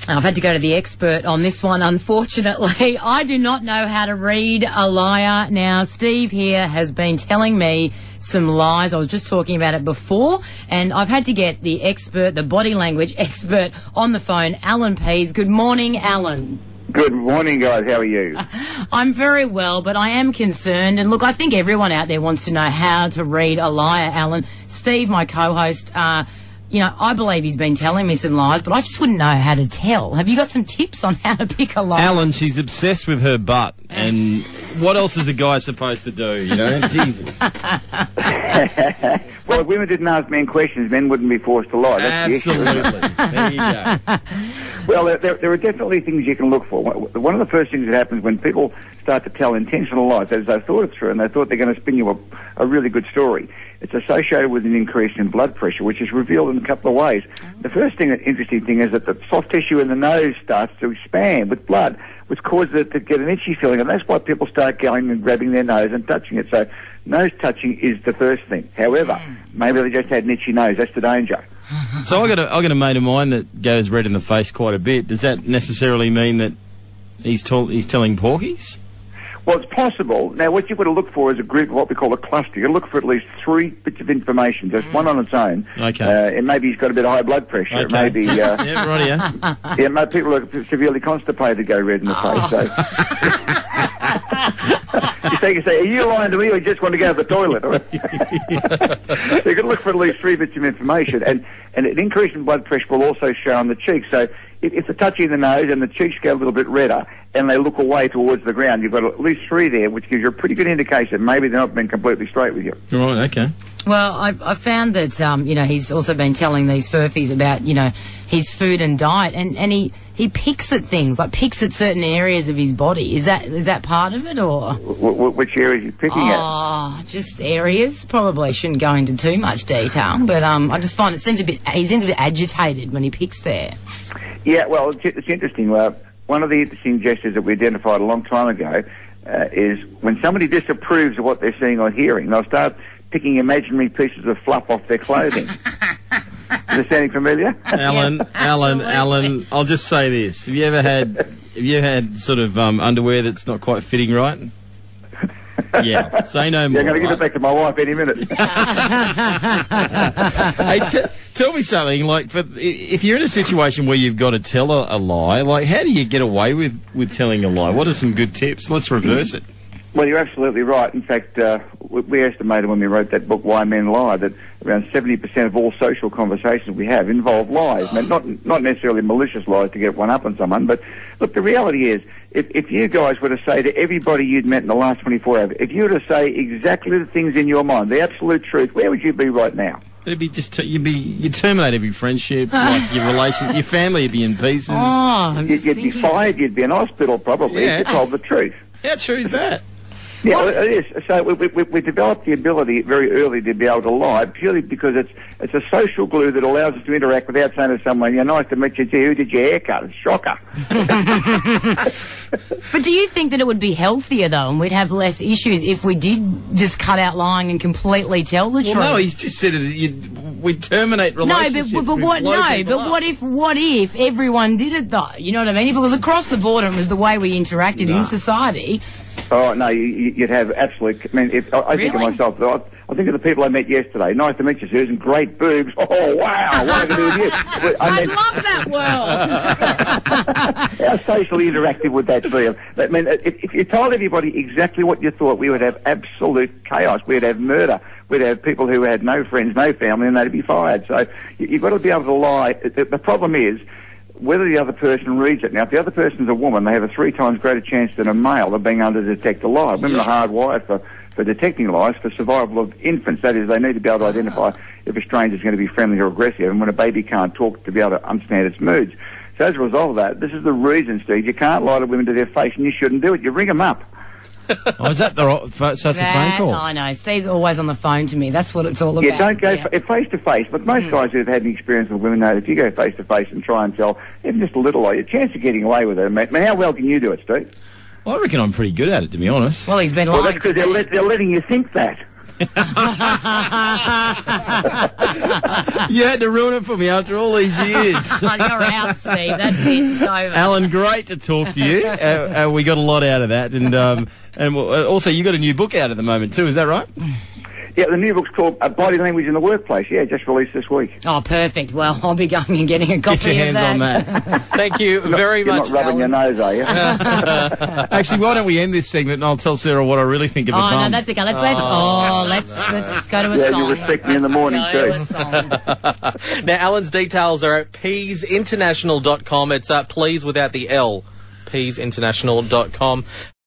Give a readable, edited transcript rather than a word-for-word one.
I've had to go to the expert on this one, unfortunately. I do not know how to read a liar. Now, Steve here has been telling me some lies. I was just talking about it before, and I've had to get the expert, the body language expert, on the phone, Allan Pease. Good morning, Allan. Good morning, guys. How are you? I'm very well, but I am concerned. And look, I think everyone out there wants to know how to read a liar, Allan. Steve, my co-host, I believe he's been telling me some lies, but I just wouldn't know how to tell. Have you got some tips on how to pick a lie? Allan, she's obsessed with her butt. And what else is a guy supposed to do, Jesus? Well, if women didn't ask men questions, men wouldn't be forced to lie. That's Absolutely. There you go. Well, there are definitely things you can look for. One of the first things that happens when people start to tell intentional lies, is they've thought it through and they thought they're going to spin you a really good story. It's associated with an increase in blood pressure, which is revealed in a couple of ways. The first interesting thing is that the soft tissue in the nose starts to expand with blood, which causes it to get an itchy feeling, and that's why people start going and grabbing their nose and touching it. So nose touching is the first thing. However, maybe they just had an itchy nose. That's the danger. So I got a mate of mine that goes red in the face quite a bit. Does that necessarily mean that he's telling porkies? Well, it's possible. Now, what you've got to look for is a group of what we call a cluster. You've got to look for at least 3 bits of information, just one on its own. Okay. And maybe he's got a bit of high blood pressure. Okay. Maybe, yeah, rightio. Yeah, maybe people are severely constipated go red in the face. So. You say, are you lying to me or you just want to go to the toilet? So you've got to look for at least 3 bits of information. And an increase in blood pressure will also show on the cheeks. So if they're touching the nose and the cheeks get a little bit redder and they look away towards the ground, you've got at least 3 there, which gives you a pretty good indication maybe they're not being completely straight with you. Right, okay. Well, I've found that, he's also been telling these furfies about, his food and diet, and he picks at things, like picks at certain areas of his body. Is that part of it, or? Which areas are you picking at? Oh, just areas. Probably shouldn't go into too much detail, but I just find he seems a bit agitated when he picks there. Yeah, well, it's interesting. One of the interesting gestures that we identified a long time ago is when somebody disapproves of what they're seeing or hearing, they'll start picking imaginary pieces of fluff off their clothing. Is this sounding familiar? Allan, I'll just say this. Have you ever had sort of underwear that's not quite fitting right? Yeah, say no more. Yeah, I'm going to give it back to my wife any minute. Hey, tell me something, like, if you're in a situation where you've got to tell a lie, like, how do you get away with telling a lie? What are some good tips? Let's reverse it. Well, you're absolutely right. In fact, we estimated when we wrote that book, Why Men Lie, that around 70% of all social conversations we have involve lies. I mean, not necessarily malicious lies to get one up on someone, but look, the reality is, if you guys were to say to everybody you'd met in the last 24 hours, if you were to say exactly the things in your mind, the absolute truth, where would you be right now? It'd be just you'd terminate every friendship, like your relation, your family would be in pieces. Oh, you'd be fired. You'd be in hospital probably. Yeah. If you told the truth. How true is that? Yeah, well, it is. So we developed the ability very early to be able to lie purely because it's a social glue that allows us to interact without saying to someone, nice to meet you, gee, who did your hair cut? It's a shocker. But do you think that it would be healthier, though, and we'd have less issues if we did just cut out lying and completely tell the truth? Well, no, he's just said we'd terminate relationships. No, but what if everyone did it, though? You know what I mean? If it was across the board and it was the way we interacted in society... Oh, no, you'd have absolute... I mean, I think of myself, I think of the people I met yesterday. Nice to meet you, Susan. Great boobs. Oh, wow, what am I going to do with you? I love that world. How socially interactive would that be? I mean, if you told everybody exactly what you thought, we would have absolute chaos. We'd have murder. We'd have people who had no friends, no family, and they'd be fired. So you've got to be able to lie. The problem is... whether the other person reads it. Now, if the other person's a woman, they have a 3 times greater chance than a male of being able to detect a lie. Women are hardwired for detecting lies for survival of infants. That is, they need to be able to identify if a stranger's going to be friendly or aggressive, and when a baby can't talk, to be able to understand its moods. So as a result of that, this is the reason, Steve, you can't lie to women to their face, and you shouldn't do it. You ring them up. Oh, is that so it's a phone call? I know. Steve's always on the phone to me. That's what it's all about. Yeah, don't go face to face. But most guys who've had an experience with women know that if you go face to face and try and tell even just a little lie, your chance of getting away with it. I mean, how well can you do it, Steve? Well, I reckon I'm pretty good at it, to be honest. Well, he's been lying. Well, that's because they're letting you think that. You had to ruin it for me after all these years. You're out, Steve. That's it. It's over. Alan, great to talk to you. We got a lot out of that, and also you got a new book out at the moment too. Is that right? Yeah, the new book's called Body Language in the Workplace. Yeah, just released this week. Oh, perfect. Well, I'll be going and getting a copy Get your hands of that. on that. Thank you very You're much, not rubbing Alan. your nose, are you? Actually, why don't we end this segment and I'll tell Sarah what I really think of the Oh, bum. no, that's okay. Let's go to a Yeah, song. you respect me in the morning, Go too. to a song. Now, Alan's details are at peaseinternational.com. It's please without the L, peaseinternational.com.